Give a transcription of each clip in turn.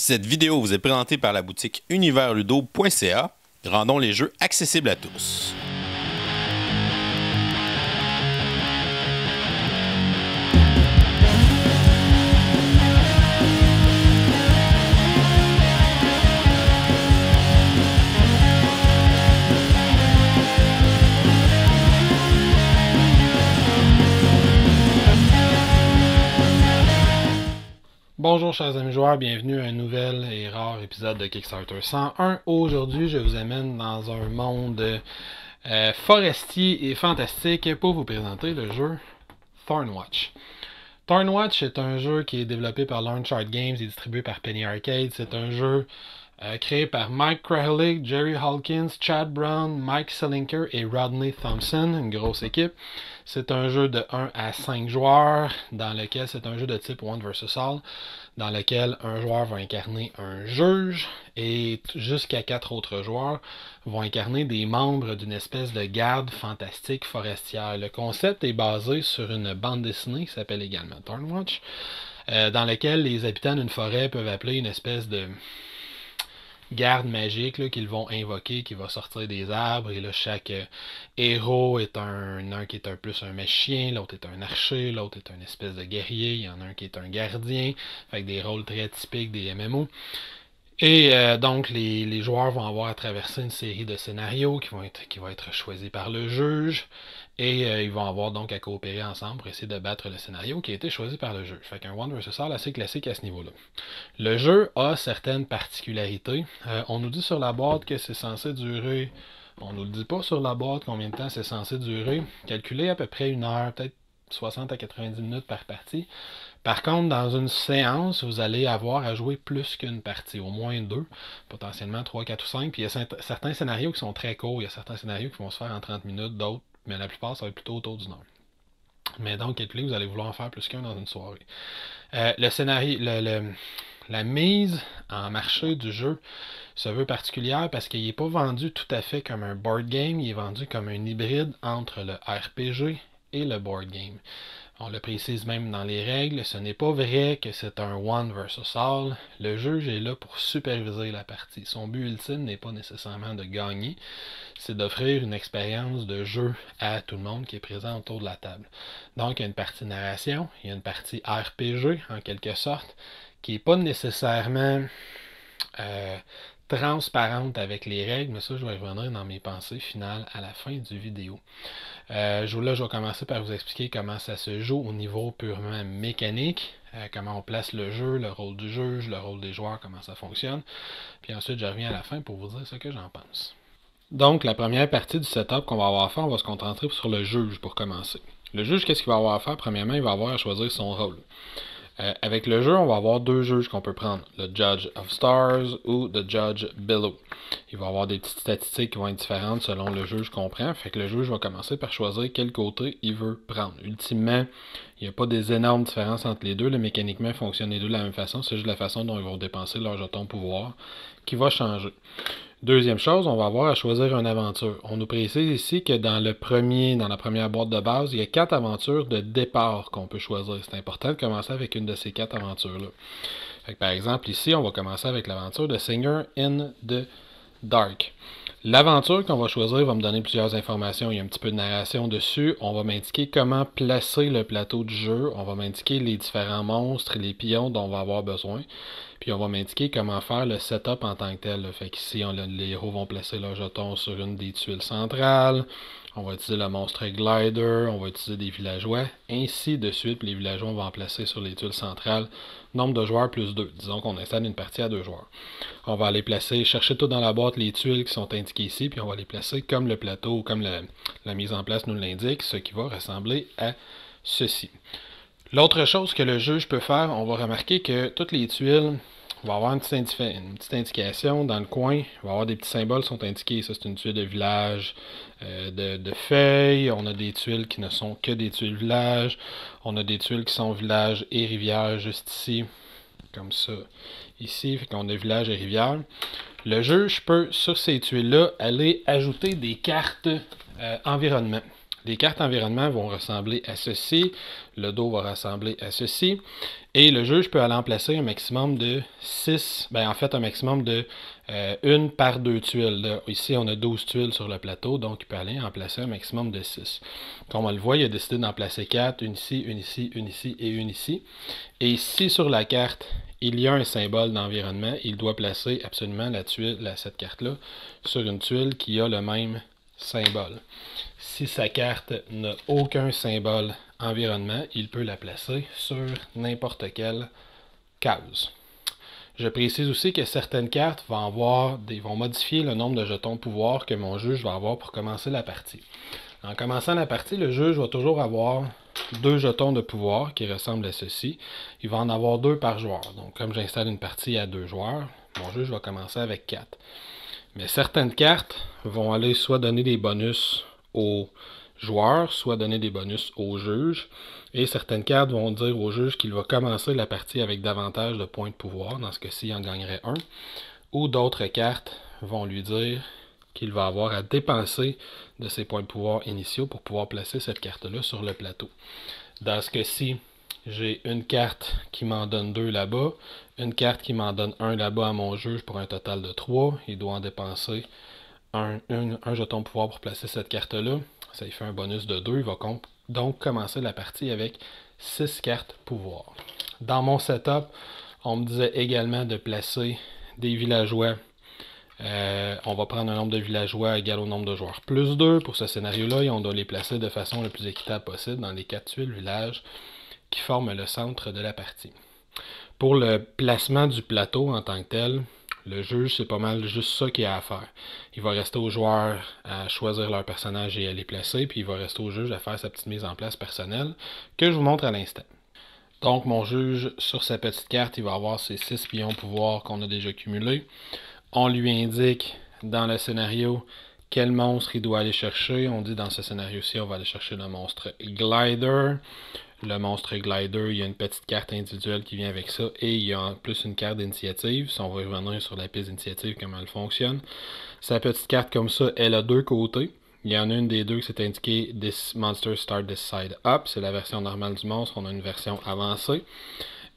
Cette vidéo vous est présentée par la boutique universludo.ca. Rendons les jeux accessibles à tous. Bonjour chers amis joueurs, bienvenue à un nouvel et rare épisode de Kickstarter 101. Aujourd'hui, je vous amène dans un monde forestier et fantastique pour vous présenter le jeu Thornwatch. Thornwatch est un jeu qui est développé par Launchart Games et distribué par Penny Arcade. C'est un jeu créé par Mike Krahulik, Jerry Hawkins, Chad Brown, Mike Selinker et Rodney Thompson, une grosse équipe. C'est un jeu de 1 à 5 joueurs, dans lequel c'est un jeu de type One vs All, dans lequel un joueur va incarner un juge et jusqu'à 4 autres joueurs vont incarner des membres d'une espèce de garde fantastique forestière. Le concept est basé sur une bande dessinée qui s'appelle également Thornwatch, dans laquelle les habitants d'une forêt peuvent appeler une espèce de garde magique qu'ils vont invoquer, qui va sortir des arbres, et là chaque héros est un qui est un plus un magicien, l'autre est un archer, l'autre est une espèce de guerrier, il y en a un qui est un gardien, avec des rôles très typiques des MMO. Et donc les joueurs vont avoir à traverser une série de scénarios qui vont être choisis par le juge, et ils vont avoir donc à coopérer ensemble pour essayer de battre le scénario qui a été choisi par le juge. Fait qu'un One vs All assez classique à ce niveau-là. Le jeu a certaines particularités. On nous dit sur la boîte que c'est censé durer, on nous le dit pas sur la boîte combien de temps c'est censé durer. Calculez à peu près 1 heure, peut-être 60 à 90 minutes par partie. Par contre, dans une séance, vous allez avoir à jouer plus qu'une partie, au moins 2, potentiellement 3, 4 ou 5. Puis il y a certains scénarios qui sont très courts, il y a certains scénarios qui vont se faire en 30 minutes, d'autres, mais la plupart, ça va être plutôt autour d'1 heure. Mais donc, calculez, vous allez vouloir en faire plus qu'un dans une soirée. Le scénario, la mise en marché du jeu se veut particulière parce qu'il n'est pas vendu tout à fait comme un board game, il est vendu comme un hybride entre le RPG et le board game. On le précise même dans les règles, ce n'est pas vrai que c'est un One vs All. Le juge est là pour superviser la partie. Son but ultime n'est pas nécessairement de gagner, c'est d'offrir une expérience de jeu à tout le monde qui est présent autour de la table. Donc il y a une partie narration, il y a une partie RPG en quelque sorte, qui n'est pas nécessairement transparente avec les règles, mais ça je vais revenir dans mes pensées finales à la fin du vidéo. Là je vais commencer par vous expliquer comment ça se joue au niveau purement mécanique, comment on place le jeu, le rôle du juge, le rôle des joueurs, comment ça fonctionne, puis ensuite je reviens à la fin pour vous dire ce que j'en pense. Donc la première partie du setup qu'on va avoir à faire, on va se concentrer sur le juge pour commencer. Le juge, qu'est-ce qu'il va avoir à faire? Premièrement, il va avoir à choisir son rôle. Avec le jeu, on va avoir 2 juges qu'on peut prendre, le Judge of Stars ou le Judge Below. Il va y avoir des petites statistiques qui vont être différentes selon le juge qu'on prend, fait que le juge va commencer par choisir quel côté il veut prendre. Ultimement, il n'y a pas des énormes différences entre les deux, mécaniquement fonctionnent les deux de la même façon, c'est juste la façon dont ils vont dépenser leur jeton pouvoir qui va changer. Deuxième chose, on va avoir à choisir une aventure. On nous précise ici que dans la première boîte de base, il y a 4 aventures de départ qu'on peut choisir. C'est important de commencer avec une de ces 4 aventures-là. Par exemple, ici, on va commencer avec l'aventure de Singer in the Dark. L'aventure qu'on va choisir va me donner plusieurs informations. Il y a un petit peu de narration dessus. On va m'indiquer comment placer le plateau du jeu. On va m'indiquer les différents monstres et les pions dont on va avoir besoin. Puis on va m'indiquer comment faire le setup en tant que tel. Fait qu'ici, les héros vont placer leur jeton sur une des tuiles centrales. On va utiliser le monstre glider. On va utiliser des villageois. Ainsi de suite. Puis les villageois, on va en placer sur les tuiles centrales. Nombre de joueurs plus 2. Disons qu'on installe une partie à 2 joueurs. On va aller chercher tout dans la boîte les tuiles qui sont indiquées ici. Puis on va les placer comme le plateau, comme la mise en place nous l'indique. Ce qui va ressembler à ceci. L'autre chose que le juge peut faire, on va remarquer que toutes les tuiles vont avoir une petite indication dans le coin. Il va y avoir des petits symboles qui sont indiqués. Ça, c'est une tuile de village de feuilles. On a des tuiles qui ne sont que des tuiles village. On a des tuiles qui sont village et rivière juste ici. Comme ça, ici. Fait qu'on a village et rivière. Le juge peut, sur ces tuiles-là, aller ajouter des cartes environnement. Les cartes environnement vont ressembler à ceci, le dos va ressembler à ceci, et le juge peut aller en placer un maximum de 6, en fait un maximum de 1 par 2 tuiles. Là, ici on a 12 tuiles sur le plateau, donc il peut aller en placer un maximum de 6. Comme on le voit, il a décidé d'en placer 4, une ici, une ici, une ici et une ici. Et si sur la carte, il y a un symbole d'environnement, il doit placer absolument cette carte-là sur une tuile qui a le même symbole. Si sa carte n'a aucun symbole environnement, il peut la placer sur n'importe quelle case. Je précise aussi que certaines cartes vont modifier le nombre de jetons de pouvoir que mon juge va avoir pour commencer la partie. En commençant la partie, le juge va toujours avoir 2 jetons de pouvoir qui ressemblent à ceci. Il va en avoir 2 par joueur. Donc comme j'installe une partie à 2 joueurs, mon juge va commencer avec 4. Mais certaines cartes vont aller soit donner des bonus aux joueurs, soit donner des bonus aux juges. Et certaines cartes vont dire au juge qu'il va commencer la partie avec davantage de points de pouvoir. Dans ce cas-ci, il en gagnerait 1. Ou d'autres cartes vont lui dire qu'il va avoir à dépenser de ses points de pouvoir initiaux pour pouvoir placer cette carte-là sur le plateau. Dans ce cas-ci, j'ai une carte qui m'en donne 2 là-bas, une carte qui m'en donne 1 là-bas à mon juge pour un total de 3. Il doit en dépenser un jeton de pouvoir pour placer cette carte-là. Ça lui fait un bonus de 2. Il va donc commencer la partie avec 6 cartes pouvoir. Dans mon setup, on me disait également de placer des villageois. On va prendre un nombre de villageois égal au nombre de joueurs plus 2 pour ce scénario-là et on doit les placer de façon la plus équitable possible dans les 4 tuiles villages qui forment le centre de la partie. Pour le placement du plateau en tant que tel, le juge, c'est pas mal juste ça qu'il a à faire. Il va rester aux joueurs à choisir leur personnage et à les placer, puis il va rester au juge à faire sa petite mise en place personnelle que je vous montre à l'instant. Donc mon juge, sur sa petite carte, il va avoir ses 6 pions pouvoir qu'on a déjà cumulés. On lui indique dans le scénario quel monstre il doit aller chercher. On dit dans ce scénario-ci, on va aller chercher le monstre Glider. Le monstre Glider, il y a une petite carte individuelle qui vient avec ça et il y a en plus une carte d'initiative. Si on va revenir sur la piste d'initiative, comment elle fonctionne. Sa petite carte comme ça, elle a 2 côtés. Il y en a une des 2 qui s'est indiqué This Monster Start This Side Up. C'est la version normale du monstre. On a une version avancée.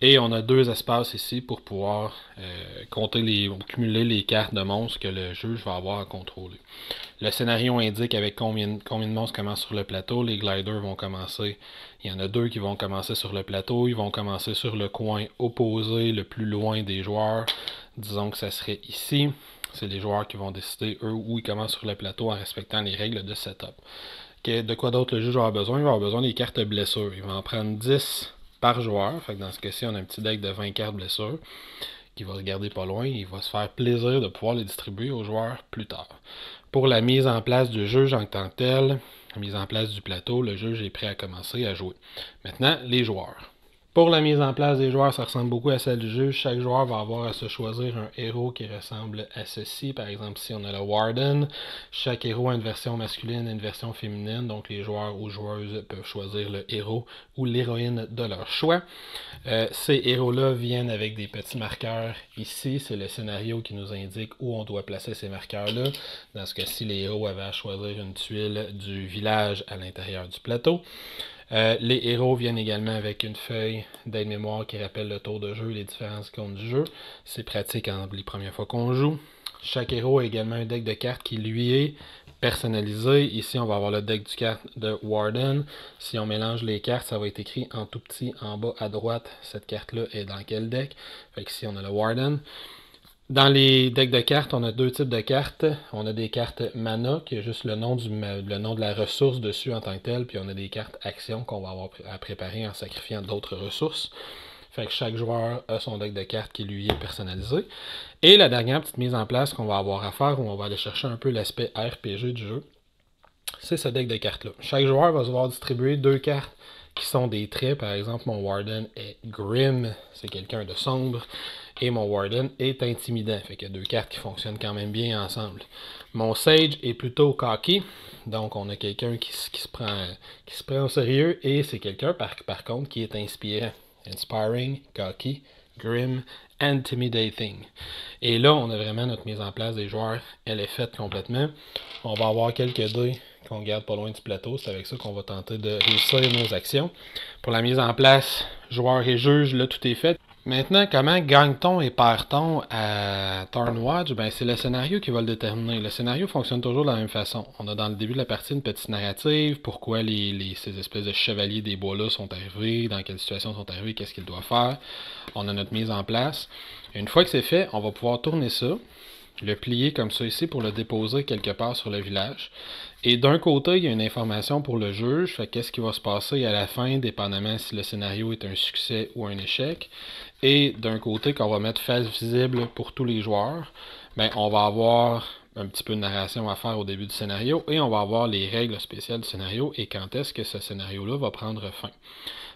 Et on a 2 espaces ici pour pouvoir cumuler les cartes de monstres que le juge va avoir à contrôler. Le scénario indique avec combien de monstres commencent sur le plateau. Les gliders vont commencer. Il y en a 2 qui vont commencer sur le plateau. Ils vont commencer sur le coin opposé, le plus loin des joueurs. Disons que ça serait ici. C'est les joueurs qui vont décider, eux, où ils commencent sur le plateau en respectant les règles de setup. De quoi d'autre le juge va avoir besoin? Il va avoir besoin des cartes blessures. Il va en prendre 10 par joueur. Fait que dans ce cas-ci, on a un petit deck de 20 cartes blessures qui va regarder pas loin. Il va se faire plaisir de pouvoir les distribuer aux joueurs plus tard. Pour la mise en place du juge en tant que tel, la mise en place du plateau, le juge est prêt à commencer à jouer. Maintenant, les joueurs. Pour la mise en place des joueurs, ça ressemble beaucoup à celle du juge. Chaque joueur va avoir à se choisir un héros qui ressemble à ceci. Par exemple, ici, on a le Warden. Chaque héros a une version masculine et une version féminine. Donc, les joueurs ou joueuses peuvent choisir le héros ou l'héroïne de leur choix. Ces héros-là viennent avec des petits marqueurs. Ici, c'est le scénario qui nous indique où on doit placer ces marqueurs-là. Dans ce cas-ci, les héros avaient à choisir une tuile du village à l'intérieur du plateau. Les héros viennent également avec une feuille d'aide-mémoire qui rappelle le tour de jeu et les différentes icônes du jeu. C'est pratique les premières fois qu'on joue. Chaque héros a également un deck de cartes qui lui est personnalisé. Ici, on va avoir le deck du carte de Warden. Si on mélange les cartes, ça va être écrit en tout petit en bas à droite. Cette carte-là est dans quel deck? Fait que ici, on a le Warden. Dans les decks de cartes, on a 2 types de cartes. On a des cartes mana, qui a juste le nom de la ressource dessus en tant que tel, puis on a des cartes actions qu'on va avoir à préparer en sacrifiant d'autres ressources. Fait que chaque joueur a son deck de cartes qui lui est personnalisé. Et la dernière petite mise en place qu'on va avoir à faire, où on va aller chercher un peu l'aspect RPG du jeu, c'est ce deck de cartes-là. Chaque joueur va se voir distribuer 2 cartes qui sont des traits. Par exemple, mon Warden est Grim, c'est quelqu'un de sombre. Et mon Warden est intimidant. Fait qu'il y a 2 cartes qui fonctionnent quand même bien ensemble. Mon Sage est plutôt cocky. Donc on a quelqu'un qui se prend au sérieux. Et c'est quelqu'un par contre qui est inspirant. Inspiring, cocky, grim, intimidating. Et là, on a vraiment notre mise en place des joueurs. Elle est faite complètement. On va avoir quelques dés qu'on garde pas loin du plateau. C'est avec ça qu'on va tenter de réussir nos actions. Pour la mise en place, joueur et juge, là tout est fait. Maintenant, comment gagne-t-on et perd-on à Turnwatch? Ben, c'est le scénario qui va le déterminer. Le scénario fonctionne toujours de la même façon. On a dans le début de la partie une petite narrative, pourquoi ces espèces de chevaliers des bois-là sont arrivés, dans quelle situation sont arrivés, qu'est-ce qu'ils doivent faire. On a notre mise en place. Et une fois que c'est fait, on va pouvoir tourner ça, le plier comme ça ici pour le déposer quelque part sur le village. Et d'un côté, il y a une information pour le juge, fait qu'est-ce qui va se passer à la fin, dépendamment si le scénario est un succès ou un échec. Et d'un côté, qu'on va mettre face visible pour tous les joueurs, ben, on va avoir un petit peu de narration à faire au début du scénario et on va avoir les règles spéciales du scénario et quand est-ce que ce scénario-là va prendre fin.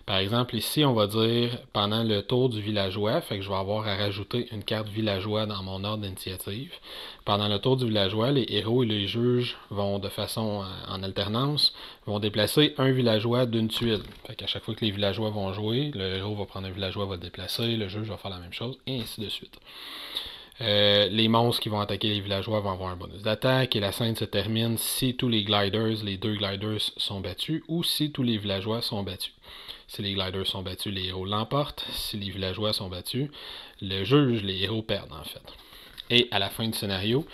Par exemple, ici, on va dire pendant le tour du villageois, fait que je vais avoir à rajouter une carte villageois dans mon ordre d'initiative. Pendant le tour du villageois, les héros et les juges vont de façon en alternance, vont déplacer un villageois d'une tuile. Fait qu'à chaque fois que les villageois vont jouer, le héros va prendre un villageois, va le déplacer, le juge va faire la même chose, et ainsi de suite. Les monstres qui vont attaquer les villageois vont avoir un bonus d'attaque et la scène se termine si tous les gliders, les 2 gliders sont battus ou si tous les villageois sont battus. Si les gliders sont battus, les héros l'emportent. Si les villageois sont battus, le juge, les héros perdent en fait. Et à la fin du scénario,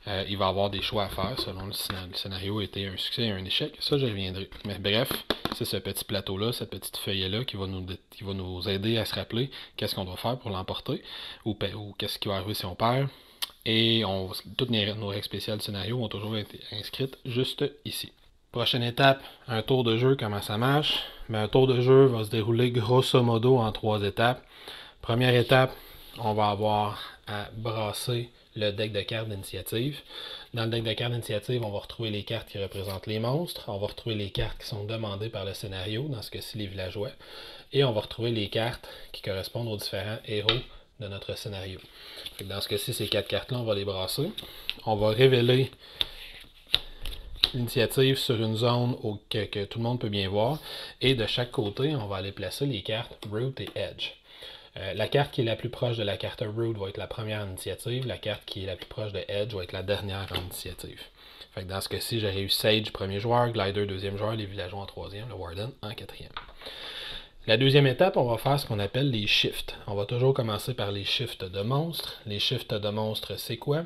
il va y avoir des choix à faire selon le scénario était un succès et un échec. Ça, je reviendrai. Mais bref, c'est ce petit plateau-là, cette petite feuille-là qui va nous aider à se rappeler qu'est-ce qu'on doit faire pour l'emporter ou qu'est-ce qui va arriver si on perd. Et toutes nos règles spéciales du scénario ont toujours été inscrites juste ici. Prochaine étape, un tour de jeu, comment ça marche? Un tour de jeu va se dérouler grosso modo en 3 étapes. Première étape, on va avoir à brasser le deck de cartes d'initiative. Dans le deck de cartes d'initiative, on va retrouver les cartes qui représentent les monstres. On va retrouver les cartes qui sont demandées par le scénario, dans ce cas-ci les villageois. Et on va retrouver les cartes qui correspondent aux différents héros de notre scénario. Dans ce cas-ci, ces 4 cartes-là, on va les brasser. On va révéler l'initiative sur une zone que tout le monde peut bien voir. Et de chaque côté, on va aller placer les cartes Root et Edge. La carte qui est la plus proche de la carte Root va être la première initiative. La carte qui est la plus proche de Edge va être la dernière initiative. Fait que dans ce cas-ci, j'aurais eu Sage, premier joueur, Glider, deuxième joueur, les villageois en troisième, le Warden en quatrième. La deuxième étape, on va faire ce qu'on appelle les shifts. On va toujours commencer par les shifts de monstres. Les shifts de monstres, c'est quoi?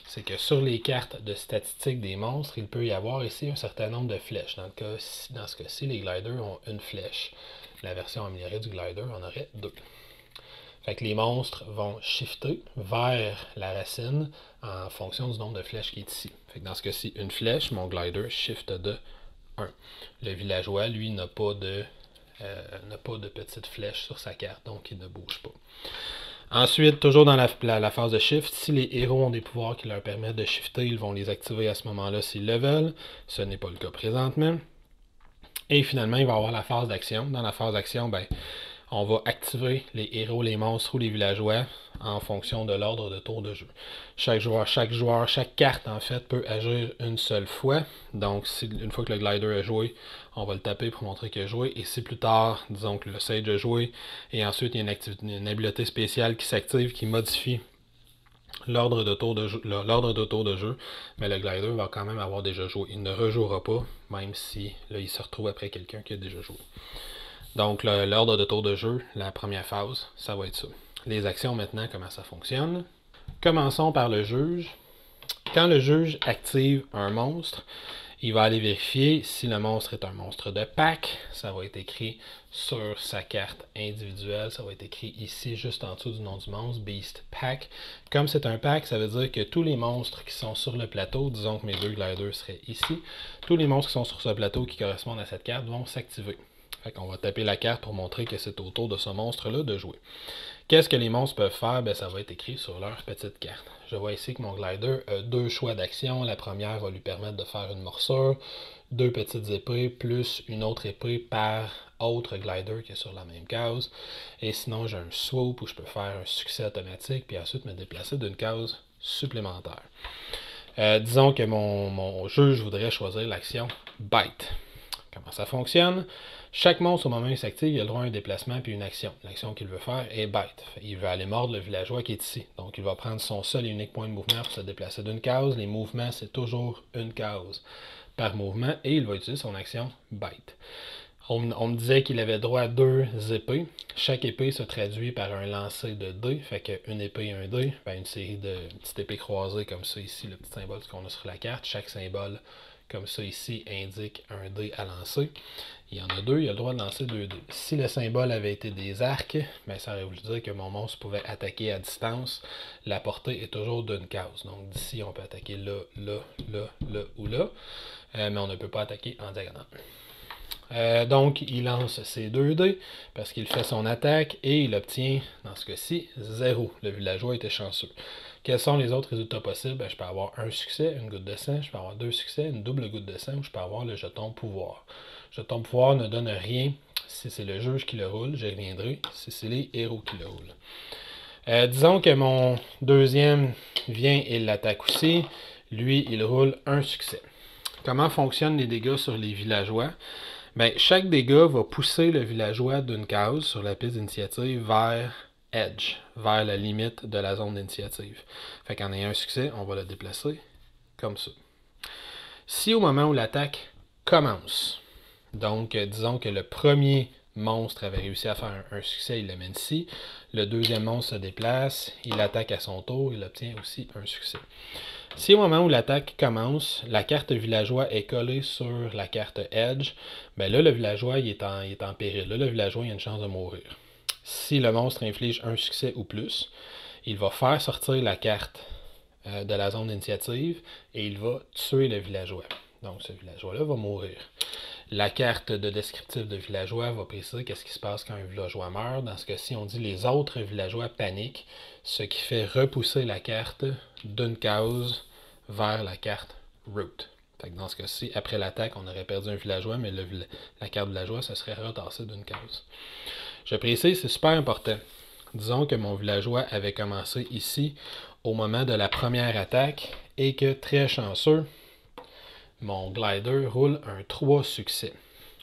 C'est que sur les cartes de statistiques des monstres, il peut y avoir ici un certain nombre de flèches. Dans ce cas-ci, les gliders ont une flèche. La version améliorée du glider en aurait 2. Fait que les monstres vont shifter vers la racine en fonction du nombre de flèches qui est ici. Fait que dans ce cas-ci, une flèche, mon glider shift de 1. Le villageois, lui, n'a pas de petite flèche sur sa carte, donc il ne bouge pas. Ensuite, toujours dans la phase de shift, si les héros ont des pouvoirs qui leur permettent de shifter, ils vont les activer à ce moment-là s'ils le veulent. Ce n'est pas le cas présentement. Et finalement, il va y avoir la phase d'action. Dans la phase d'action, ben, on va activer les héros, les monstres ou les villageois en fonction de l'ordre de tour de jeu. Chaque carte en fait peut agir une seule fois. Donc, une fois que le glider a joué, on va le taper pour montrer qu'il a joué. Et si plus tard, disons que le Sage a joué, et ensuite il y a une habileté spéciale qui s'active, qui modifie l'ordre de tour de jeu, mais le glider va quand même avoir déjà joué. Il ne rejouera pas, même si là, il se retrouve après quelqu'un qui a déjà joué. Donc, l'ordre de tour de jeu, la première phase, ça va être ça. Les actions maintenant, comment ça fonctionne. Commençons par le juge. Quand le juge active un monstre, il va aller vérifier si le monstre est un monstre de pack. Ça va être écrit sur sa carte individuelle. Ça va être écrit ici, juste en dessous du nom du monstre, Beast Pack. Comme c'est un pack, ça veut dire que tous les monstres qui sont sur le plateau, disons que mes 2 gliders seraient ici, tous les monstres qui sont sur ce plateau qui correspondent à cette carte vont s'activer. Fait qu'on va taper la carte pour montrer que c'est au tour de ce monstre-là de jouer. Qu'est-ce que les monstres peuvent faire? Ben, ça va être écrit sur leur petite carte. Je vois ici que mon glider a 2 choix d'action. La première va lui permettre de faire une morsure, 2 petites épées, plus une autre épée par autre glider qui est sur la même case. Et sinon, j'ai un swoop où je peux faire un succès automatique, puis ensuite me déplacer d'une case supplémentaire. Disons que mon juge voudrait choisir l'action Bite. Comment ça fonctionne? Chaque monstre, au moment où il s'active, il a le droit à un déplacement puis une action. L'action qu'il veut faire est Bite. Il veut aller mordre le villageois qui est ici. Donc, il va prendre son seul et unique point de mouvement pour se déplacer d'une case. Les mouvements, c'est toujours une case par mouvement et il va utiliser son action Bite. On me disait qu'il avait droit à 2 épées. Chaque épée se traduit par un lancer de dés. Fait qu'une épée et un dé, ben une série de petites épées croisées comme ça ici, le petit symbole qu'on a sur la carte. Chaque symbole comme ça ici indique un dé à lancer. Il y en a 2, il a le droit de lancer 2 dés. Si le symbole avait été des arcs, ben ça aurait voulu dire que mon monstre pouvait attaquer à distance. La portée est toujours d'une case. Donc d'ici, on peut attaquer là, là, là, là ou là. Mais on ne peut pas attaquer en diagonale. Donc, il lance ses 2 dés parce qu'il fait son attaque et il obtient, dans ce cas-ci, 0. Le villageois était chanceux. Quels sont les autres résultats possibles? Ben, je peux avoir un succès, une goutte de sang, je peux avoir 2 succès, une double goutte de sang, ou je peux avoir le jeton pouvoir. Le jeton pouvoir ne donne rien si c'est le juge qui le roule, j'y reviendrai, si c'est les héros qui le roulent. Disons que mon deuxième vient et l'attaque aussi. Lui, il roule un succès. Comment fonctionnent les dégâts sur les villageois? Ben, chaque dégât va pousser le villageois d'une case sur la piste d'initiative vers Edge, vers la limite de la zone d'initiative. Fait qu'en ayant un succès, on va le déplacer comme ça. Si au moment où l'attaque commence, donc disons que le premier monstre avait réussi à faire un succès, il le mène ici. Le deuxième monstre se déplace, il attaque à son tour, il obtient aussi un succès. Si au moment où l'attaque commence, la carte villageois est collée sur la carte Edge, ben là, le villageois il est en péril. Là, le villageois il a une chance de mourir. Si le monstre inflige un succès ou plus, il va faire sortir la carte de la zone d'initiative et il va tuer le villageois. Donc, ce villageois-là va mourir. La carte de descriptif de villageois va préciser qu'est-ce qui se passe quand un villageois meurt. Dans ce cas-ci, on dit les autres villageois paniquent, ce qui fait repousser la carte d'une case vers la carte route. Fait que dans ce cas-ci, après l'attaque, on aurait perdu un villageois, mais la carte villageois, ça serait retassé d'une case. Je précise, c'est super important. Disons que mon villageois avait commencé ici au moment de la première attaque et que, très chanceux, mon glider roule un 3 succès.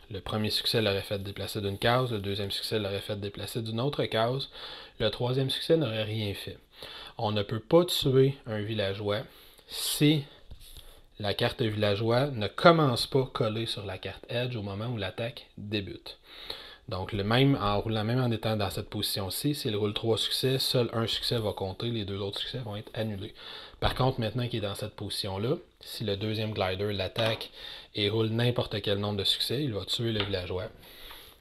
Le premier succès l'aurait fait déplacer d'une case, le deuxième succès l'aurait fait déplacer d'une autre case, le troisième succès n'aurait rien fait. On ne peut pas tuer un villageois si la carte villageois ne commence pas collée sur la carte Edge au moment où l'attaque débute. Donc, en étant dans cette position-ci, s'il roule 3 succès, seul un succès va compter, les 2 autres succès vont être annulés. Par contre, maintenant qu'il est dans cette position-là, si le deuxième glider l'attaque et roule n'importe quel nombre de succès, il va tuer le villageois.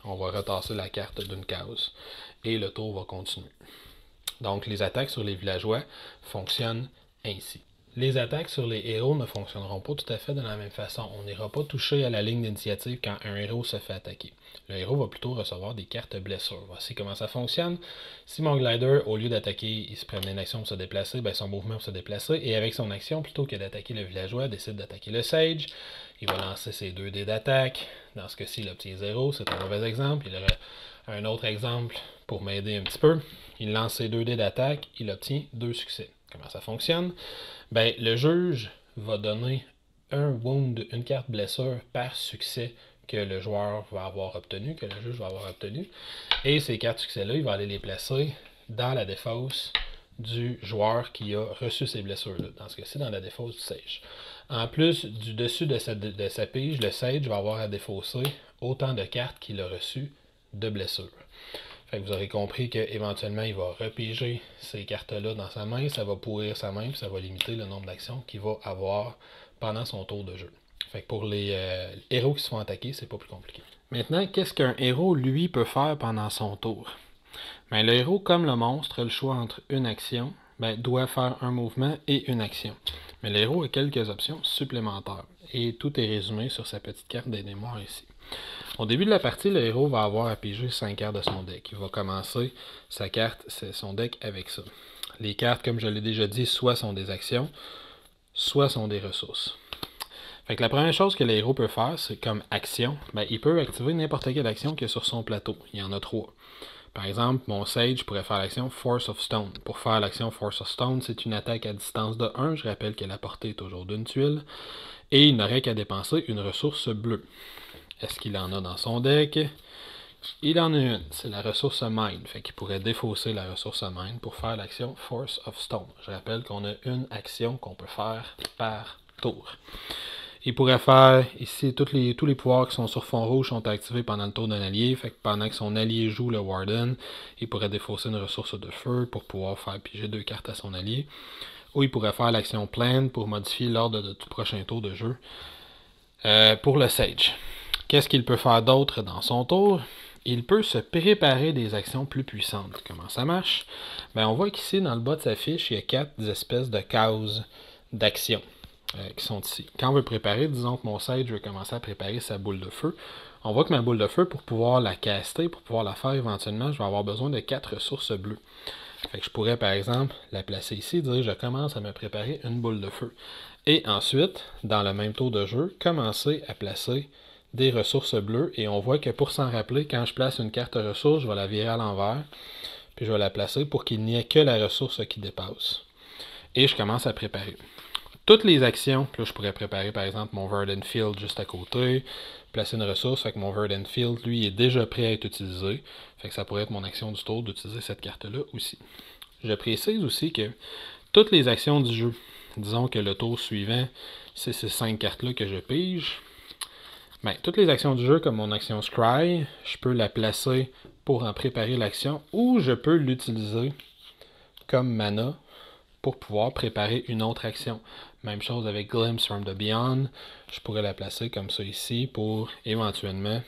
On va retasser la carte d'une case et le tour va continuer. Donc, les attaques sur les villageois fonctionnent ainsi. Les attaques sur les héros ne fonctionneront pas tout à fait de la même façon. On n'ira pas toucher à la ligne d'initiative quand un héros se fait attaquer. Le héros va plutôt recevoir des cartes blessures. Voici comment ça fonctionne. Si mon glider, au lieu d'attaquer, il se prenait une action pour se déplacer, ben son mouvement pour se déplacer, et avec son action, plutôt que d'attaquer le villageois, décide d'attaquer le sage. Il va lancer ses 2 dés d'attaque. Dans ce cas-ci, il obtient 0. C'est un mauvais exemple. Il aurait un autre exemple pour m'aider un petit peu. Il lance ses 2 dés d'attaque. Il obtient 2 succès. Comment ça fonctionne? Ben, le juge va donner un wound, une carte blessure par succès que le joueur va avoir obtenu, que le juge va avoir obtenu. Et ces 4 succès-là, il va aller les placer dans la défausse du joueur qui a reçu ces blessures-là. Dans ce cas-ci, dans la défausse du sage. En plus, du dessus de sa pige, le sage va avoir à défausser autant de cartes qu'il a reçues de blessures. Fait que vous aurez compris qu'éventuellement, il va repiger ces cartes-là dans sa main, ça va pourrir sa main, puis ça va limiter le nombre d'actions qu'il va avoir pendant son tour de jeu. Fait que pour les héros qui se font attaquer, c'est pas plus compliqué. Maintenant, qu'est-ce qu'un héros, lui, peut faire pendant son tour? Ben, le héros, comme le monstre, a le choix entre une action, doit faire un mouvement et une action. Mais le héros a quelques options supplémentaires. Et tout est résumé sur sa petite carte des mémoires ici. Au début de la partie, le héros va avoir à piger 5 cartes de son deck. Il va commencer son deck avec ça. Les cartes, comme je l'ai déjà dit, soit sont des actions, soit sont des ressources. Fait que la première chose que le héros peut faire, c'est comme action, il peut activer n'importe quelle action qu'il y a sur son plateau. Il y en a 3. Par exemple, mon Sage pourrait faire l'action Force of Stone. Pour faire l'action Force of Stone, c'est une attaque à distance de 1. Je rappelle que la portée est toujours d'une tuile. Et il n'aurait qu'à dépenser une ressource bleue. Est-ce qu'il en a dans son deck? Il en a une. C'est la ressource Mine. Fait qu'il pourrait défausser la ressource Mine pour faire l'action Force of Stone. Je rappelle qu'on a une action qu'on peut faire par tour. Il pourrait faire ici tous les pouvoirs qui sont sur fond rouge sont activés pendant le tour d'un allié. Fait que pendant que son allié joue le Warden, il pourrait défausser une ressource de feu pour pouvoir faire piger 2 cartes à son allié. Ou il pourrait faire l'action Plan pour modifier l'ordre de tout prochain tour de jeu. Pour le Sage, qu'est-ce qu'il peut faire d'autre dans son tour? Il peut se préparer des actions plus puissantes. Comment ça marche? On voit qu'ici, dans le bas de sa fiche, il y a 4 espèces de cases d'actions qui sont ici. Quand on veut préparer, disons que mon Sage veut commencer à préparer sa boule de feu. On voit que ma boule de feu, pour pouvoir la caster, pour pouvoir la faire éventuellement, je vais avoir besoin de 4 ressources bleues. Fait que je pourrais, par exemple, la placer ici, dire je commence à me préparer une boule de feu. Et ensuite, dans le même tour de jeu, commencer à placer des ressources bleues. Et on voit que pour s'en rappeler, quand je place une carte ressource, je vais la virer à l'envers. Puis je vais la placer pour qu'il n'y ait que la ressource qui dépasse. Et je commence à préparer. Toutes les actions, puis là je pourrais préparer par exemple mon Verdant Field juste à côté, placer une ressource, fait que mon Verdant Field, lui, est déjà prêt à être utilisé. Fait que ça pourrait être mon action du tour d'utiliser cette carte-là aussi. Je précise aussi que toutes les actions du jeu, disons que le tour suivant, c'est ces 5 cartes-là que je pige, toutes les actions du jeu, comme mon action Scry, je peux la placer pour en préparer l'action, ou je peux l'utiliser comme mana pour pouvoir préparer une autre action. Même chose avec Glimpse from the Beyond, je pourrais la placer comme ça ici pour éventuellement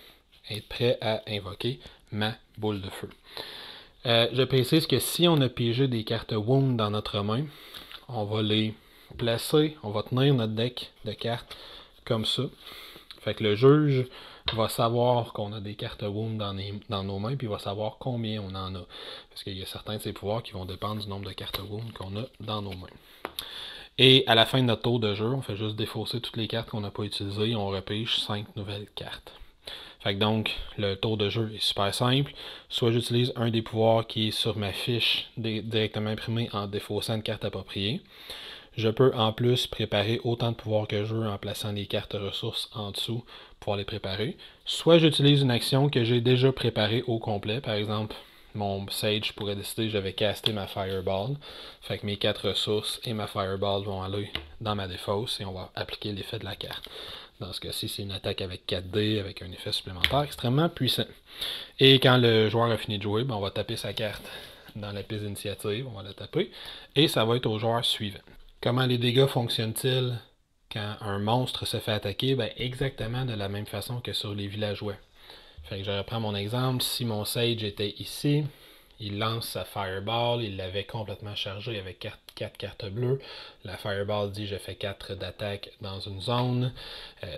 être prêt à invoquer ma boule de feu. Je précise que si on a pigé des cartes Wound dans notre main, on va les placer, on va tenir notre deck de cartes comme ça. Fait que le juge va savoir qu'on a des cartes Wound dans nos mains, puis il va savoir combien on en a. Parce qu'il y a certains de ces pouvoirs qui vont dépendre du nombre de cartes Wound qu'on a dans nos mains. Et à la fin de notre tour de jeu, on fait juste défausser toutes les cartes qu'on n'a pas utilisées et on repige 5 nouvelles cartes. Fait que donc, le tour de jeu est super simple. Soit j'utilise un des pouvoirs qui est sur ma fiche directement imprimé en défaussant une carte appropriée. Je peux en plus préparer autant de pouvoirs que je veux en plaçant les cartes ressources en dessous pour pouvoir les préparer. Soit j'utilise une action que j'ai déjà préparée au complet. Par exemple, mon Sage pourrait décider que je vais caster ma Fireball. Fait que mes 4 ressources et ma Fireball vont aller dans ma défausse et on va appliquer l'effet de la carte. Dans ce cas-ci, c'est une attaque avec 4D avec un effet supplémentaire extrêmement puissant. Et quand le joueur a fini de jouer, on va taper sa carte dans la piste d'initiative, on va la taper, et ça va être au joueur suivant. Comment les dégâts fonctionnent-ils quand un monstre se fait attaquer? Exactement de la même façon que sur les villageois. Fait que je reprends mon exemple. Si mon Sage était ici, il lance sa Fireball, il l'avait complètement chargé avec 4 cartes bleues. La Fireball dit je fais 4 d'attaque dans une zone.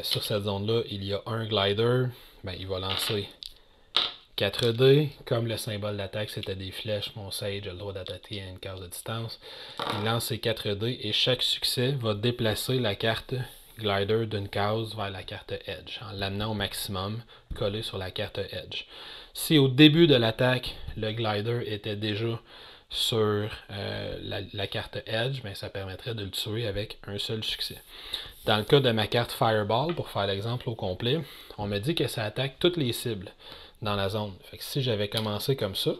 Sur cette zone-là, il y a un glider. Il va lancer 4D. Comme le symbole d'attaque c'était des flèches, mon Sage a le droit d'attaquer à une case de distance. Il lance ses 4D et chaque succès va déplacer la carte glider d'une case vers la carte Edge, en l'amenant au maximum, collé sur la carte Edge. Si au début de l'attaque, le glider était déjà sur la carte Edge, ça permettrait de le tuer avec un seul succès. Dans le cas de ma carte Fireball, pour faire l'exemple au complet, on me dit que ça attaque toutes les cibles dans la zone. Fait que si j'avais commencé comme ça,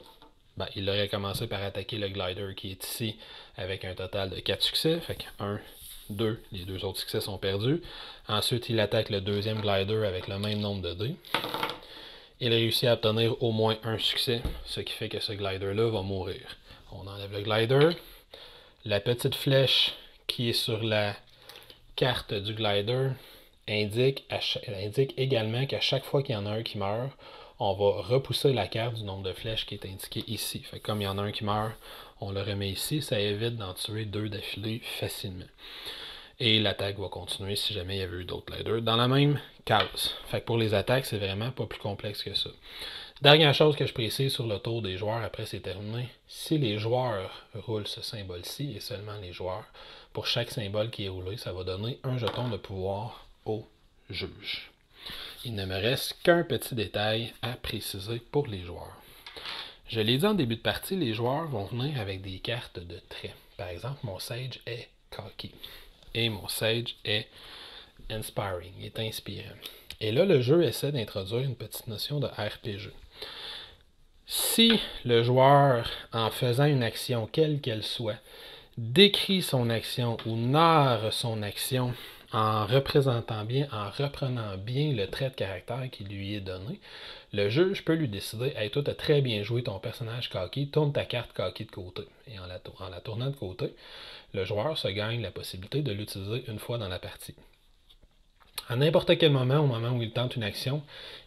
il aurait commencé par attaquer le glider qui est ici avec un total de 4 succès. Fait que 1, 2, les 2 autres succès sont perdus. Ensuite, il attaque le deuxième glider avec le même nombre de dés. Il réussit à obtenir au moins un succès, ce qui fait que ce glider-là va mourir. On enlève le glider. La petite flèche qui est sur la carte du glider indique également qu'à chaque fois qu'il y en a un qui meurt, on va repousser la carte du nombre de flèches qui est indiqué ici. Fait que comme il y en a un qui meurt, on le remet ici. Ça évite d'en tuer 2 d'affilée facilement. Et l'attaque va continuer si jamais il y avait eu d'autres gliders dans la même case. Fait que pour les attaques, c'est vraiment pas plus complexe que ça. Dernière chose que je précise sur le tour des joueurs, après c'est terminé. Si les joueurs roulent ce symbole-ci, et seulement les joueurs, pour chaque symbole qui est roulé, ça va donner un jeton de pouvoir au juge. Il ne me reste qu'un petit détail à préciser pour les joueurs. Je l'ai dit en début de partie, les joueurs vont venir avec des cartes de traits. Par exemple, mon Sage est cocky. Et mon Sage est inspiring, il est inspirant. Et là, le jeu essaie d'introduire une petite notion de RPG. Si le joueur, en faisant une action, quelle qu'elle soit, décrit son action ou narre son action en reprenant bien le trait de caractère qui lui est donné, le juge peut lui décider « Hey, toi, tu as très bien joué ton personnage cocky, tourne ta carte cocky de côté. » Et en la tournant de côté, le joueur se gagne la possibilité de l'utiliser une fois dans la partie. À n'importe quel moment, au moment où il tente une action,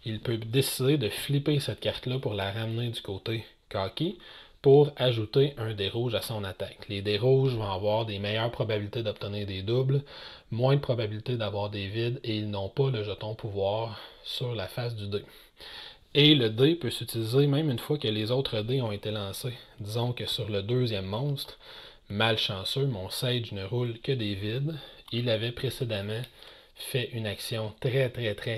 il peut décider de flipper cette carte-là pour la ramener du côté cocky pour ajouter un dé rouge à son attaque. Les dés rouges vont avoir des meilleures probabilités d'obtenir des doubles, moins de probabilités d'avoir des vides et ils n'ont pas le jeton pouvoir sur la face du dé. Et le dé peut s'utiliser même une fois que les autres dés ont été lancés. Disons que sur le deuxième monstre, malchanceux, mon sage ne roule que des vides. Il avait précédemment fait une action très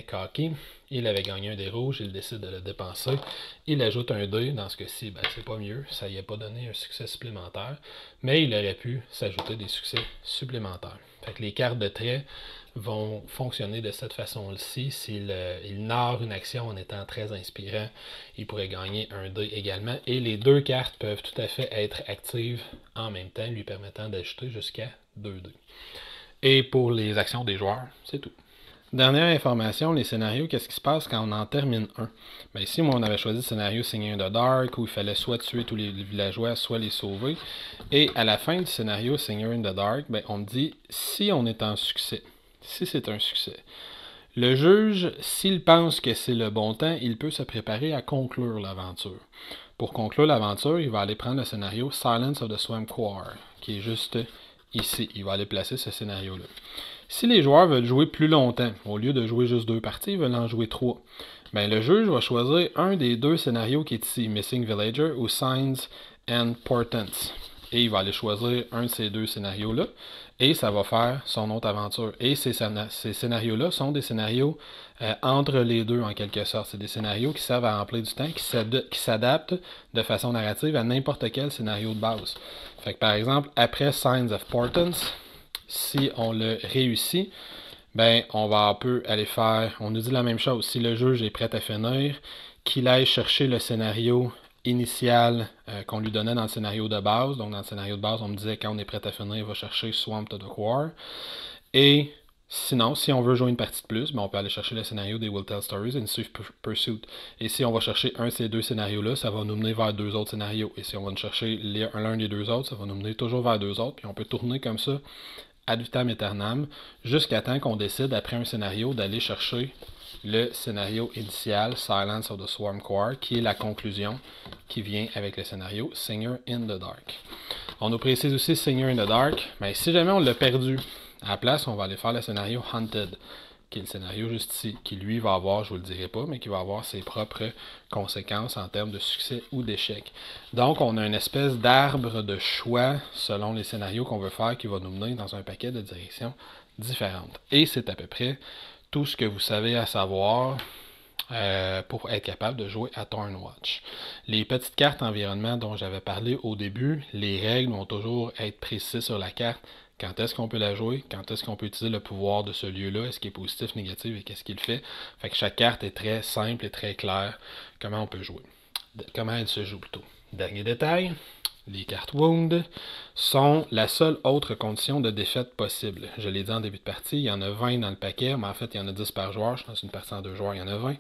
cocky. Il avait gagné un dé rouge, il décide de le dépenser. Il ajoute un dé, dans ce cas-ci, c'est pas mieux, ça n'y a pas donné un succès supplémentaire, mais il aurait pu s'ajouter des succès supplémentaires. Fait que les cartes de trait vont fonctionner de cette façon-ci. S'il narre une action en étant très inspirant, il pourrait gagner un dé également. Et les deux cartes peuvent tout à fait être actives en même temps, lui permettant d'ajouter jusqu'à 2 dés. Et pour les actions des joueurs, c'est tout. Dernière information, les scénarios, qu'est-ce qui se passe quand on en termine un? Bien, ici, moi, on avait choisi le scénario Singer in the Dark, où il fallait soit tuer tous les villageois, soit les sauver. Et à la fin du scénario Singer in the Dark, bien, on me dit, si on est en succès, si c'est un succès, le juge, s'il pense que c'est le bon temps, il peut se préparer à conclure l'aventure. Pour conclure l'aventure, il va aller prendre le scénario Silence of the Swamp Choir, qui est juste ici. Il va aller placer ce scénario-là. Si les joueurs veulent jouer plus longtemps, au lieu de jouer juste 2 parties, ils veulent en jouer 3, bien, le juge va choisir un des 2 scénarios qui est ici, Missing Villager ou Signs and Portents. Et il va aller choisir un de ces 2 scénarios-là, et ça va faire son autre aventure. Et ces scénarios-là sont des scénarios entre les deux, en quelque sorte. C'est des scénarios qui servent à remplir du temps, qui s'adaptent de façon narrative à n'importe quel scénario de base. Fait que, par exemple, après Signs of Portents, si on le réussit, ben on va un peu aller faire, on nous dit la même chose, si le juge est prêt à finir, qu'il aille chercher le scénario initial qu'on lui donnait dans le scénario de base. Donc dans le scénario de base, on me disait quand on est prêt à finir, il va chercher Swamp of the War. Et sinon, si on veut jouer une partie de plus, ben on peut aller chercher le scénario des Will Tell Stories et Swift Pursuit. Et si on va chercher un de ces 2 scénarios-là, ça va nous mener vers 2 autres scénarios. Et si on va chercher l'un des 2 autres, ça va nous mener toujours vers 2 autres. Puis on peut tourner comme ça ad vitam aeternam, jusqu'à temps qu'on décide, après un scénario, d'aller chercher le scénario initial, Silence of the Swarm Choir, qui est la conclusion qui vient avec le scénario Singer in the Dark. On nous précise aussi Singer in the Dark, mais si jamais on l'a perdu, à la place, on va aller faire le scénario Hunted, qui est le scénario juste ici, qui lui va avoir, je vous le dirai pas, mais qui va avoir ses propres conséquences en termes de succès ou d'échec. Donc, on a une espèce d'arbre de choix selon les scénarios qu'on veut faire qui va nous mener dans un paquet de directions différentes. Et c'est à peu près tout ce que vous savez à savoir pour être capable de jouer à Turnwatch. Les petites cartes environnement dont j'avais parlé au début, les règles vont toujours être précisées sur la carte. Quand est-ce qu'on peut la jouer? Quand est-ce qu'on peut utiliser le pouvoir de ce lieu-là? Est-ce qu'il est positif, négatif et qu'est-ce qu'il fait? Fait que chaque carte est très simple et très claire. Comment on peut jouer? Comment elle se joue plutôt? Dernier détail, les cartes Wound sont la seule autre condition de défaite possible. Je l'ai dit en début de partie, il y en a 20 dans le paquet, mais en fait il y en a 10 par joueur. Dans une partie en 2 joueurs, il y en a 20.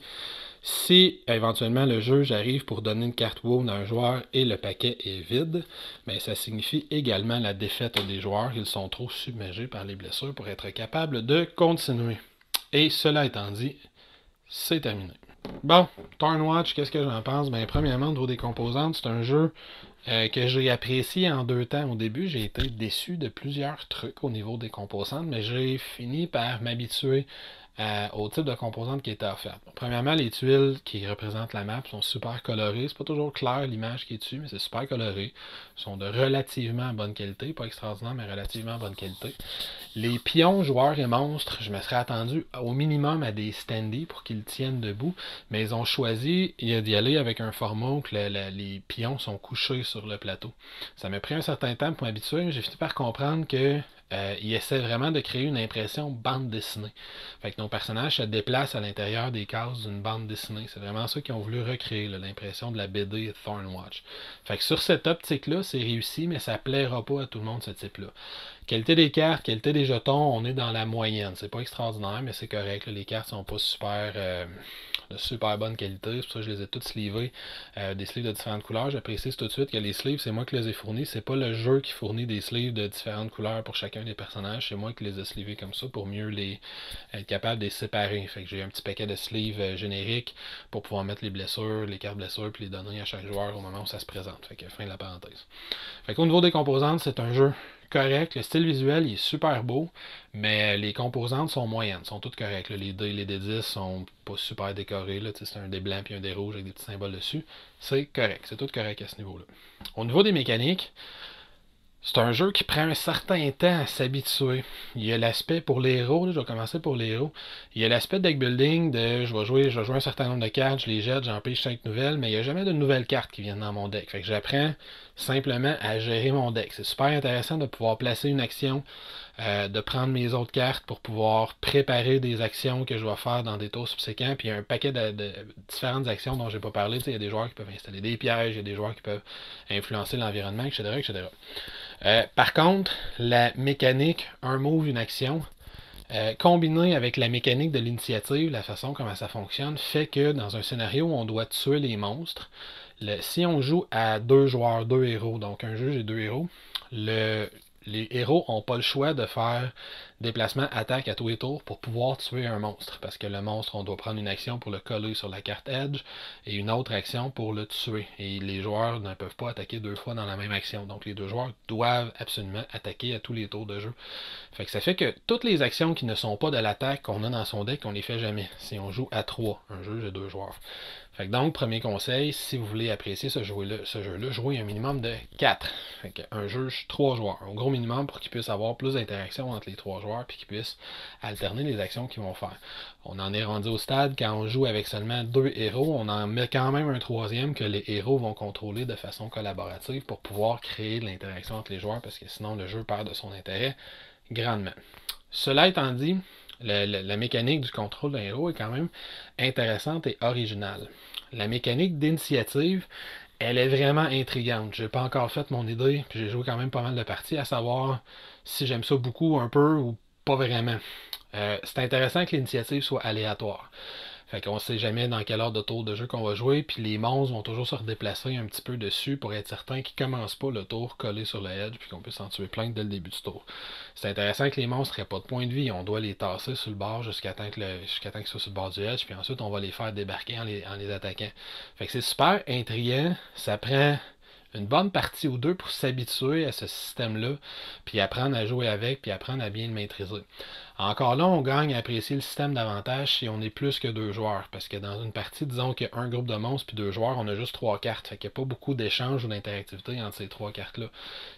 Si éventuellement le juge arrive pour donner une carte Wound à un joueur et le paquet est vide, bien, ça signifie également la défaite des joueurs. Ils sont trop submergés par les blessures pour être capables de continuer. Et cela étant dit, c'est terminé. Bon, Turnwatch, qu'est-ce que j'en pense? Bien, premièrement, au niveau des composantes, c'est un jeu que j'ai apprécié en 2 temps. Au début, j'ai été déçu de plusieurs trucs au niveau des composantes, mais j'ai fini par m'habituer au type de composantes qui étaient offertes. Bon, premièrement, les tuiles qui représentent la map sont super colorées. C'est pas toujours clair l'image qui est dessus, mais c'est super coloré. Ils sont de relativement bonne qualité, pas extraordinaire, mais relativement bonne qualité. Les pions, joueurs et monstres, je me serais attendu au minimum à des standees pour qu'ils tiennent debout, mais ils ont choisi d'y aller avec un format où les pions sont couchés sur le plateau. Ça m'a pris un certain temps pour m'habituer, mais j'ai fini par comprendre que il essaie vraiment de créer une impression bande dessinée. Fait que nos personnages se déplacent à l'intérieur des cases d'une bande dessinée. C'est vraiment ça qu'ils ont voulu recréer, l'impression de la BD Thornwatch. Fait que sur cette optique-là, c'est réussi, mais ça plaira pas à tout le monde, ce type-là. Qualité des cartes, qualité des jetons, on est dans la moyenne. C'est pas extraordinaire, mais c'est correct. Là. Les cartes sont pas de super bonne qualité. C'est pour ça que je les ai toutes sleevées. Des sleeves de différentes couleurs. Je précise tout de suite que les sleeves, c'est moi qui les ai fournis. C'est pas le jeu qui fournit des sleeves de différentes couleurs pour chacun des personnages. C'est moi qui les ai sleevés comme ça pour mieux être capable de les séparer. Fait que j'ai un petit paquet de sleeves génériques pour pouvoir mettre les blessures, les cartes blessures, puis les donner à chaque joueur au moment où ça se présente. Fait que fin de la parenthèse. Fait qu'au niveau des composantes, c'est un jeu correct. Le style visuel il est super beau, mais les composantes sont moyennes, sont toutes correctes. Là. Les D10 sont pas super décorés. C'est un dé blanc et un dé rouge avec des petits symboles dessus. C'est correct, c'est tout correct à ce niveau-là. Au niveau des mécaniques, c'est un jeu qui prend un certain temps à s'habituer. Il y a l'aspect pour les héros, là, je vais commencer pour les héros. Il y a l'aspect deck building de je vais jouer un certain nombre de cartes, je les jette, j'en pige 5 nouvelles, mais il n'y a jamais de nouvelles cartes qui viennent dans mon deck. Fait que j'apprends simplement à gérer mon deck. C'est super intéressant de pouvoir placer une action, de prendre mes autres cartes pour pouvoir préparer des actions que je vais faire dans des tours subséquents. Puis il y a un paquet de différentes actions dont j'ai pas parlé. Il y a des joueurs qui peuvent installer des pièges, il y a des joueurs qui peuvent influencer l'environnement, etc., etc. Par contre, la mécanique, un move, une action, combinée avec la mécanique de l'initiative, la façon comment ça fonctionne, fait que dans un scénario où on doit tuer les monstres, si on joue à 2 joueurs, 2 héros, donc un juge et 2 héros, les héros n'ont pas le choix de faire déplacement attaque à tous les tours pour pouvoir tuer un monstre. Parce que le monstre, on doit prendre une action pour le coller sur la carte Edge et une autre action pour le tuer. Et les joueurs ne peuvent pas attaquer 2 fois dans la même action. Donc les 2 joueurs doivent absolument attaquer à tous les tours de jeu. Fait que ça fait que toutes les actions qui ne sont pas de l'attaque qu'on a dans son deck, on les fait jamais. Si on joue à 3, un jeu de 2 joueurs. Fait que donc, premier conseil, si vous voulez apprécier ce jeu-là, jouez un minimum de 4. Fait que un jeu, 3 joueurs. Un gros minimum pour qu'ils puissent avoir plus d'interaction entre les 3 joueurs puis qu'ils puissent alterner les actions qu'ils vont faire. On en est rendu au stade, quand on joue avec seulement 2 héros, on en met quand même un 3e que les héros vont contrôler de façon collaborative pour pouvoir créer de l'interaction entre les joueurs parce que sinon le jeu perd de son intérêt grandement. Cela étant dit, la mécanique du contrôle d'un héros est quand même intéressante et originale. La mécanique d'initiative, elle est vraiment intrigante. J'ai pas encore fait mon idée, puis j'ai joué quand même pas mal de parties, à savoir si j'aime ça beaucoup, un peu, ou pas vraiment. C'est intéressant que l'initiative soit aléatoire. Fait qu'on sait jamais dans quel ordre de tour de jeu qu'on va jouer, puis les monstres vont toujours se redéplacer un petit peu dessus pour être certain qu'ils commencent pas le tour collé sur le edge, puis qu'on peut s'en tuer plein dès le début du tour. C'est intéressant que les monstres n'aient pas de point de vie, on doit les tasser sur le bord jusqu'à temps qu'ils soient sur le bord du edge, puis ensuite on va les faire débarquer en les attaquant. Fait que c'est super intriguant, ça prend une bonne partie ou deux pour s'habituer à ce système-là, puis apprendre à jouer avec, puis apprendre à bien le maîtriser. Encore là, on gagne à apprécier le système davantage si on est plus que 2 joueurs, parce que dans une partie, disons qu'il y a un groupe de monstres puis 2 joueurs, on a juste 3 cartes, fait qu'il n'y a pas beaucoup d'échanges ou d'interactivité entre ces 3 cartes-là.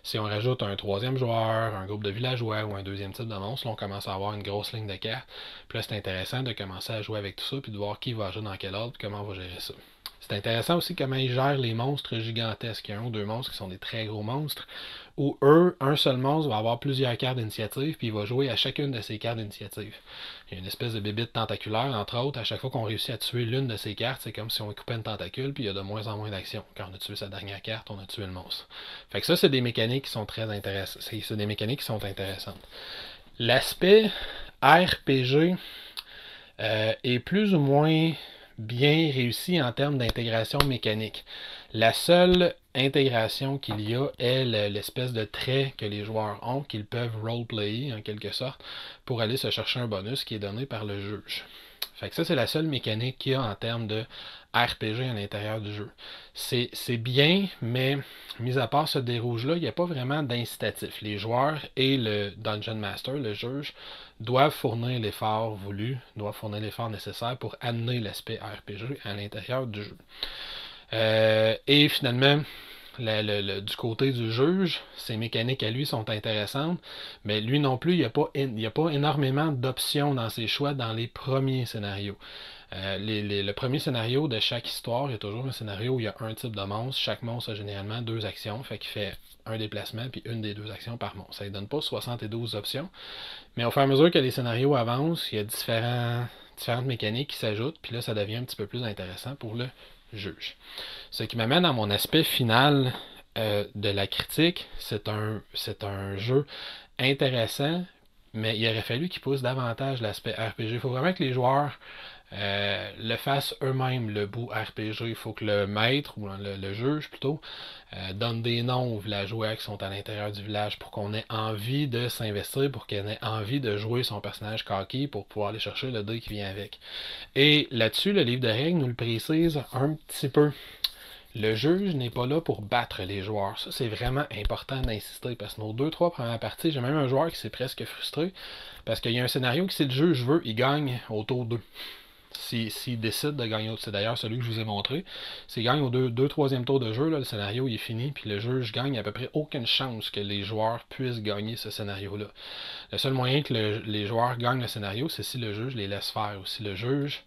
Si on rajoute un 3e joueur, un groupe de villageois ou un 2e type de monstre, là, on commence à avoir une grosse ligne de cartes, puis là c'est intéressant de commencer à jouer avec tout ça, puis de voir qui va jouer dans quel ordre, puis comment on va gérer ça. C'est intéressant aussi comment ils gèrent les monstres gigantesques. Il y a 1 ou 2 monstres qui sont des très gros monstres, où un seul monstre va avoir plusieurs cartes d'initiative, puis il va jouer à chacune de ces cartes d'initiative. Il y a une espèce de bébite tentaculaire, entre autres. À chaque fois qu'on réussit à tuer l'une de ces cartes, c'est comme si on coupait une tentacule, puis il y a de moins en moins d'action. Quand on a tué sa dernière carte, on a tué le monstre. Fait que ça, c'est des mécaniques qui sont très intéressantes. C'est des mécaniques qui sont intéressantes. L'aspect RPG est plus ou moins bien réussi en termes d'intégration mécanique. La seule intégration qu'il y a est l'espèce de trait que les joueurs ont, qu'ils peuvent roleplayer en quelque sorte, pour aller se chercher un bonus qui est donné par le juge. Fait que ça, c'est la seule mécanique qu'il y a en termes de RPG à l'intérieur du jeu. C'est bien, mais mis à part ce dé rouge-là, il n'y a pas vraiment d'incitatif. Les joueurs et le Dungeon Master, le juge, doivent fournir l'effort voulu, doivent fournir l'effort nécessaire pour amener l'aspect RPG à l'intérieur du jeu. Et finalement, du côté du juge, ses mécaniques à lui sont intéressantes, mais lui non plus, il n'y a pas énormément d'options dans ses choix dans les premiers scénarios. Le premier scénario de chaque histoire, il y a toujours un scénario où il y a un type de monstre. Chaque monstre a généralement 2 actions, fait qu'il fait un déplacement puis une des 2 actions par monstre. Ça ne donne pas 72 options, mais au fur et à mesure que les scénarios avancent, il y a différentes mécaniques qui s'ajoutent, puis là, ça devient un petit peu plus intéressant pour le juge. Ce qui m'amène à mon aspect final de la critique. C'est un jeu intéressant, mais il aurait fallu qu'il pousse davantage l'aspect RPG. Il faut vraiment que les joueurs le fassent eux-mêmes, le bout RPG. Il faut que le maître, ou le juge plutôt, donne des noms aux villageois qui sont à l'intérieur du village pour qu'on ait envie de s'investir, pour qu'on ait envie de jouer son personnage cocky pour pouvoir aller chercher le dé qui vient avec. Et là-dessus, le livre de règles nous le précise un petit peu. Le juge n'est pas là pour battre les joueurs. Ça, c'est vraiment important d'insister parce que nos 2-3 premières parties, j'ai même un joueur qui s'est presque frustré parce qu'il y a un scénario que si le juge veut, il gagne au tour 2. S'il décide de gagner, c'est d'ailleurs celui que je vous ai montré, s'il gagne au 2-3e tour de jeu, là, le scénario il est fini, puis le juge gagne, il n'y a à peu près aucune chance que les joueurs puissent gagner ce scénario-là. Le seul moyen que les joueurs gagnent le scénario, c'est si le juge les laisse faire, ou si le juge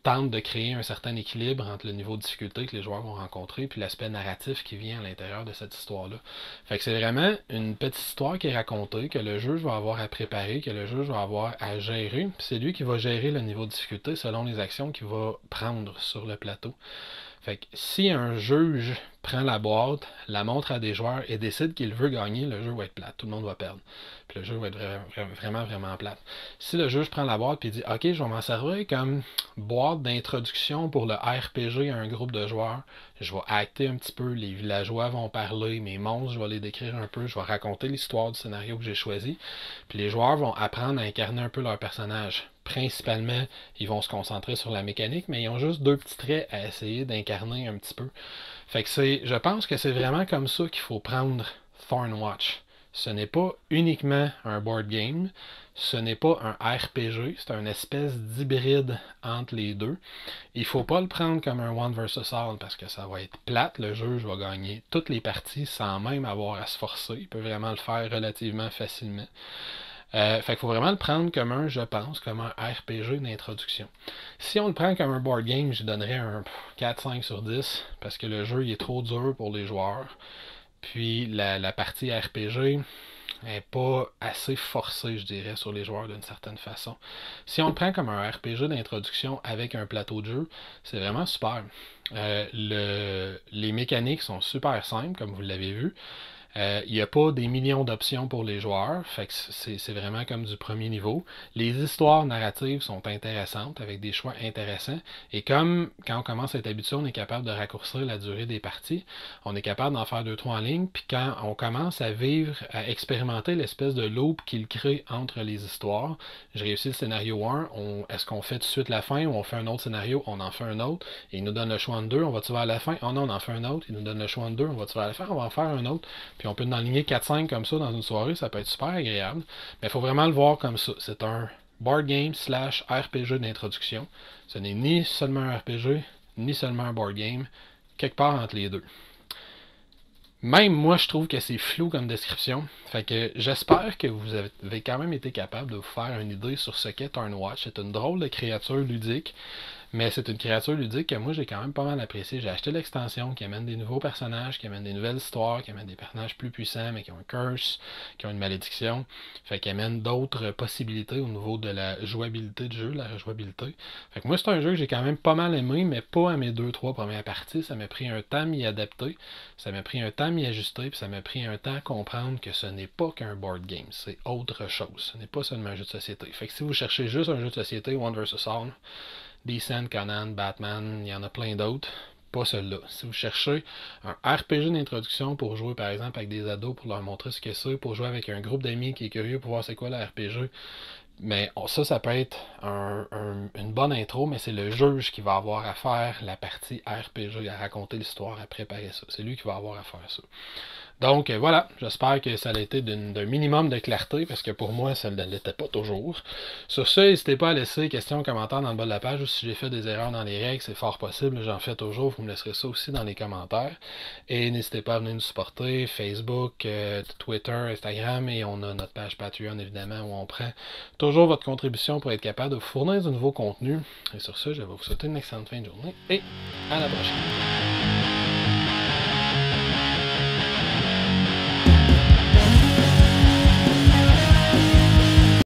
tente de créer un certain équilibre entre le niveau de difficulté que les joueurs vont rencontrer puis l'aspect narratif qui vient à l'intérieur de cette histoire-là. Fait que c'est vraiment une petite histoire qui est racontée, que le juge va avoir à préparer, que le juge va avoir à gérer, puis c'est lui qui va gérer le niveau de difficulté selon les actions qu'il va prendre sur le plateau. Fait que si un juge prend la boîte, la montre à des joueurs et décide qu'il veut gagner, le jeu va être plate. Tout le monde va perdre. Puis le jeu va être vraiment plate. Si le juge prend la boîte et dit « Ok, je vais m'en servir comme boîte d'introduction pour le RPG à un groupe de joueurs. Je vais acter un petit peu, les villageois vont parler, mes monstres, je vais les décrire un peu, je vais raconter l'histoire du scénario que j'ai choisi. Puis les joueurs vont apprendre à incarner un peu leur personnage. Principalement, ils vont se concentrer sur la mécanique, mais ils ont juste 2 petits traits à essayer d'incarner un petit peu. Fait que je pense que c'est vraiment comme ça qu'il faut prendre Thornwatch. Ce n'est pas uniquement un board game, ce n'est pas un RPG, c'est une espèce d'hybride entre les deux. Il ne faut pas le prendre comme un One versus All parce que ça va être plate, le juge va gagner toutes les parties sans même avoir à se forcer, il peut vraiment le faire relativement facilement. Fait qu'il faut vraiment le prendre comme je pense, comme un RPG d'introduction. Si on le prend comme un board game, je donnerais un 4-5 sur 10, parce que le jeu il est trop dur pour les joueurs. Puis la partie RPG n'est pas assez forcée, je dirais, sur les joueurs d'une certaine façon. Si on le prend comme un RPG d'introduction avec un plateau de jeu, c'est vraiment super. Les mécaniques sont super simples, comme vous l'avez vu. Il n'y a pas des millions d'options pour les joueurs, fait que c'est vraiment comme du premier niveau. Les histoires narratives sont intéressantes, avec des choix intéressants, et comme quand on commence à être habitué, on est capable de raccourcir la durée des parties, on est capable d'en faire 2-3 en ligne, puis quand on commence à vivre, à expérimenter l'espèce de loop qu'il crée entre les histoires, je réussis le scénario 1, est-ce qu'on fait tout de suite la fin, ou on fait un autre scénario, on en fait un autre, et il nous donne le choix en 2, on va-tu vers la fin? Oh non, on en fait un autre, il nous donne le choix en 2, on va-tu vers la fin? On va en faire un autre, puis on peut en aligner 4-5 comme ça dans une soirée, ça peut être super agréable. Mais il faut vraiment le voir comme ça. C'est un board game / RPG d'introduction. Ce n'est ni seulement un RPG, ni seulement un board game, quelque part entre les deux. Même moi, je trouve que c'est flou comme description. Fait que j'espère que vous avez quand même été capable de vous faire une idée sur ce qu'est Thornwatch. C'est une drôle de créature ludique. Mais c'est une créature ludique que moi j'ai quand même pas mal apprécié. J'ai acheté l'extension qui amène des nouveaux personnages, qui amène des nouvelles histoires, qui amène des personnages plus puissants, mais qui ont un curse, qui ont une malédiction. Fait qu'il amène d'autres possibilités au niveau de la jouabilité du jeu, la rejouabilité. Fait que moi c'est un jeu que j'ai quand même pas mal aimé, mais pas à mes 2-3 premières parties. Ça m'a pris un temps à m'y adapter, ça m'a pris un temps à m'y ajuster, puis ça m'a pris un temps à comprendre que ce n'est pas qu'un board game, c'est autre chose. Ce n'est pas seulement un jeu de société. Fait que si vous cherchez juste un jeu de société, One vs All, Descent, Conan, Batman, il y en a plein d'autres. Pas celui-là. Si vous cherchez un RPG d'introduction pour jouer par exemple avec des ados pour leur montrer ce que c'est, pour jouer avec un groupe d'amis qui est curieux pour voir c'est quoi le RPG, mais ça peut être une bonne intro, mais c'est le juge qui va avoir à faire la partie RPG, à raconter l'histoire, à préparer ça. C'est lui qui va avoir à faire ça. Donc voilà, j'espère que ça a été d'un minimum de clarté, parce que pour moi, ça ne l'était pas toujours. Sur ce, n'hésitez pas à laisser questions, commentaires dans le bas de la page, ou si j'ai fait des erreurs dans les règles, c'est fort possible, j'en fais toujours, vous me laisserez ça aussi dans les commentaires. Et n'hésitez pas à venir nous supporter, Facebook, Twitter, Instagram, et on a notre page Patreon évidemment, où on prend toujours toujours votre contribution pour être capable de vous fournir de nouveaux contenus. Et sur ce, je vais vous souhaiter une excellente fin de journée et à la prochaine.